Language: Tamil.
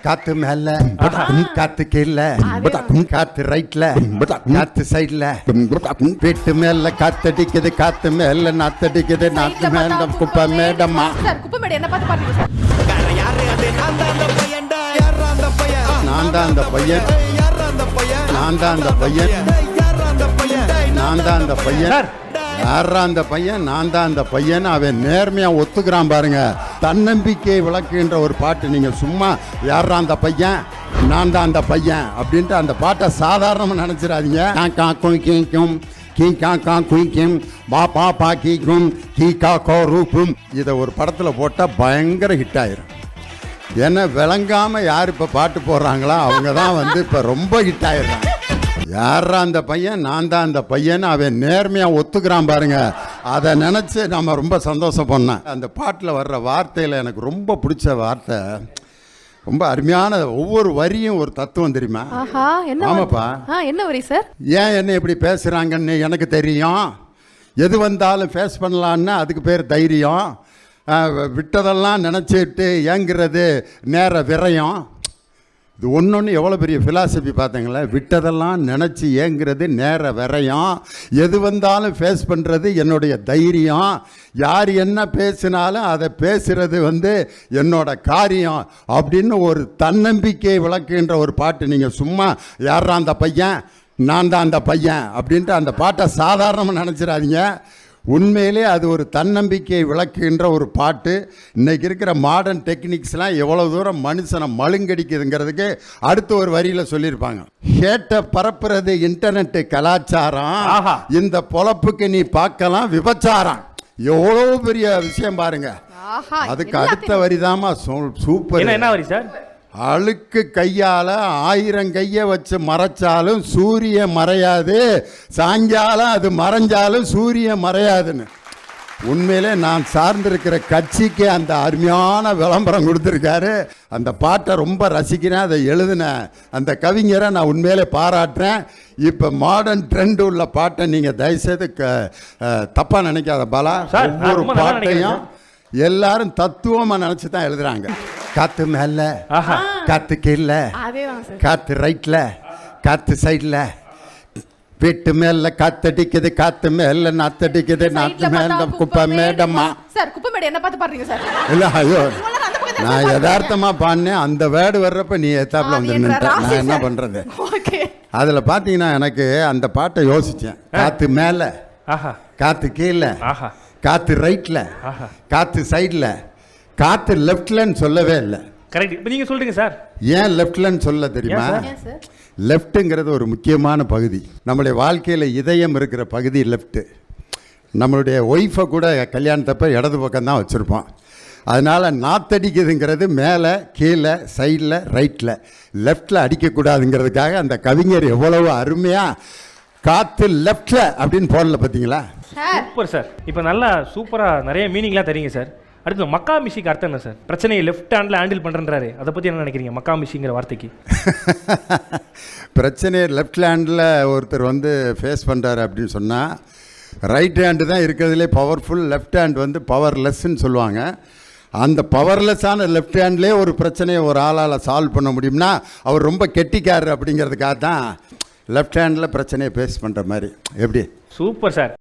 காத்து மேல காத்து கீழ காத்து ரைட்ல காத்து சைட்ல வீட்டு மேல காத்தடிக்குது காத்து மேல நாத்தடிக்குது நாத்து மேல குப்பை மேடமா நான் தான் அந்த பையன் நான் தான் அந்த பையன் நான் தான் அந்த பையன் யாரா அந்த பையன் நான் தான் அந்த பையன் அவன் நேர்மையா ஒத்துக்கிறான் பாருங்க. தன்னம்பிக்கை விளக்குன்ற ஒரு பாட்டு. நீங்க சும்மா யாரா அந்த பையன் நான் தான் அந்த பையன் அப்படின்ட்டு அந்த பாட்டை சாதாரணமா நினைச்சிடாதீங்க. இதை ஒரு படத்துல போட்டா பயங்கர ஹிட் ஆயிரும். ஏன்னா விளங்காம யார் இப்ப பாட்டு போடுறாங்களோ அவங்க தான் வந்து இப்ப ரொம்ப ஹிட் ஆயிடுறாங்க. யாரா அந்த பையன் நான் தான் அந்த பையன் அவன் நேர்மையா ஒத்துக்கிறான் பாருங்க. அதை நினைச்சு நம்ம ரொம்ப சந்தோஷம் பண்ணேன். அந்த பாட்டில் வர்ற வார்த்தையில எனக்கு ரொம்ப பிடிச்ச வார்த்தை, ரொம்ப அருமையான ஒவ்வொரு வரியும் ஒரு தத்துவம் தெரியுமா? ஆமாப்பா. என்ன வரி சார்? ஏன் என்ன இப்படி பேசுறாங்கன்னு எனக்கு தெரியும். எது வந்தாலும் ஃபேஸ் பண்ணலான்னு அதுக்கு பேர் தைரியம். விட்டதெல்லாம் நினச்சிட்டு ஏங்கிறது நேர விரயம். இது ஒன்று எவ்வளோ பெரிய ஃபிலாசபி பார்த்தீங்களா? விட்டதெல்லாம் நினச்சி ஏங்கிறது நேர விரயம். எது வந்தாலும் ஃபேஸ் பண்ணுறது என்னுடைய தைரியம். யார் என்ன பேசினாலும் அதை பேசுகிறது வந்து என்னோட காரியம் அப்படின்னு ஒரு தன்னம்பிக்கை விளக்குன்ற ஒரு பாட்டு. நீங்கள் சும்மா யாரா அந்த பையன் நான் தான் அந்த பையன் அப்படின்ட்டு அந்த பாட்டை சாதாரணமாக நினச்சிடாதீங்க. உண்மையிலே அது ஒரு தன்னம்பிக்கை விளக்குகின்ற ஒரு பாட்டு. இன்றைக்கி இருக்கிற மாடர்ன் டெக்னிக்ஸ்லாம் எவ்வளோ தூரம் மனுஷனை மழுங்கடிக்குதுங்கிறதுக்கு அடுத்த ஒரு வரியில் சொல்லியிருப்பாங்க. ஹேட்டை பரப்புறது இன்டர்நெட்டு கலாச்சாரம், இந்த பொழப்புக்கு நீ பார்க்கலாம் விபச்சாரம். எவ்வளோ பெரிய விஷயம் பாருங்க. அதுக்கு அடுத்த வரிதாமா சூப்பர். என்ன வரி சார்? அழுக்கு கையால 1000 கையை வச்சு மறைச்சாலும் சூரியன் மறையாது, சாயங்காலம் அது மறைஞ்சாலும் சூரியன் மறையாதுன்னு. உண்மையிலே நான் சார்ந்திருக்கிற கட்சிக்கு அந்த அருமையான விளம்பரம் கொடுத்துருக்காரு. அந்த பாட்டை ரொம்ப ரசிக்கிறேன். அதை எழுதின அந்த கவிஞரை நான் உண்மையிலே பாராட்டுறேன். இப்போ மாடர்ன் ட்ரெண்ட் உள்ள பாட்டை நீங்கள் தயவுசெய்து தப்பாக நினைக்காத பாலா. ஒவ்வொரு பாட்டையும் எல்லாரும் தத்துவமா நினைச்சு தான் எழுதுறாங்க. காத்து மேல காத்து கீழ காத்து ரைட்ல காத்து சைட்ல வீட்டு மேல காத்தடிக்குது காத்து மேல நாத்தடிக்குது நாத்து மேல குப்பை மேடமா. இல்ல ஐயோ, நான் யதார்த்தமா பாடினேன். அந்த வேர்டு வர்றப்ப நீ எத்தாப்புல வந்து நின்னுட்ட. நான் என்ன பண்றது? அதுல பாத்தீங்கன்னா எனக்கு அந்த பாட்டை யோசிச்சேன். காத்து மேல காத்து கீழ காத்து ரைட்ல காத்து சைட்ல காத்து லெஃப்ட்லன்னு சொல்லவே இல்லை. கரெக்ட். இப்போ நீங்க சொல்றீங்க சார். ஏன் லெஃப்ட்லன்னு சொல்ல தெரியுமா? லெஃப்ட்டுங்கிறது ஒரு முக்கியமான பகுதி. நம்மளுடைய வாழ்க்கையில் இதயம் இருக்கிற பகுதி லெஃப்ட்டு. நம்மளுடைய ஒய்ஃபை கூட கல்யாணத்தப்ப இடது பக்கம் தான் வச்சுருப்போம். அதனால் நாத்தடிக்குதுங்கிறது மேலே கீழே சைடில் ரைட்டில், லெஃப்டில் அடிக்கக்கூடாதுங்கிறதுக்காக அந்த கவிஞர் எவ்வளவு அருமையாக காத்து லெஃப்டில் அப்படின்னு போடல பார்த்தீங்களா? Super sir. இப்போ நல்லா சூப்பராக நிறைய மீனிங்லாம் தெரியுங்க சார். அடுத்து மக்கா மிஷிக்கு அர்த்தம் என்ன சார்? பிரச்சனையை லெஃப்ட் ஹேண்டில் ஹேண்டில் பண்ணுறாரு, அதை பற்றி என்ன நினைக்கிறீங்க மக்கா மிஷிங்கிற வார்த்தைக்கு? பிரச்சனையை லெஃப்ட் ஹேண்டில் ஒருத்தர் வந்து ஃபேஸ் பண்ணுறாரு அப்படின்னு சொன்னால், ரைட் ஹேண்டு தான் இருக்கிறதுலே பவர்ஃபுல், லெஃப்ட் ஹேண்ட் வந்து பவர்லெஸ்ன்னு சொல்லுவாங்க. அந்த பவர்லெஸ்ஸான லெஃப்ட் ஹேண்ட்லேயே ஒரு பிரச்சனையை ஒரு ஆளால் சால்வ் பண்ண முடியும்னா அவர் ரொம்ப கெட்டிக்காரர் அப்படிங்கிறதுக்காக தான் லெஃப்ட் ஹேண்டில் பிரச்சனையை ஃபேஸ் பண்ணுற மாதிரி. எப்படி? Super sir.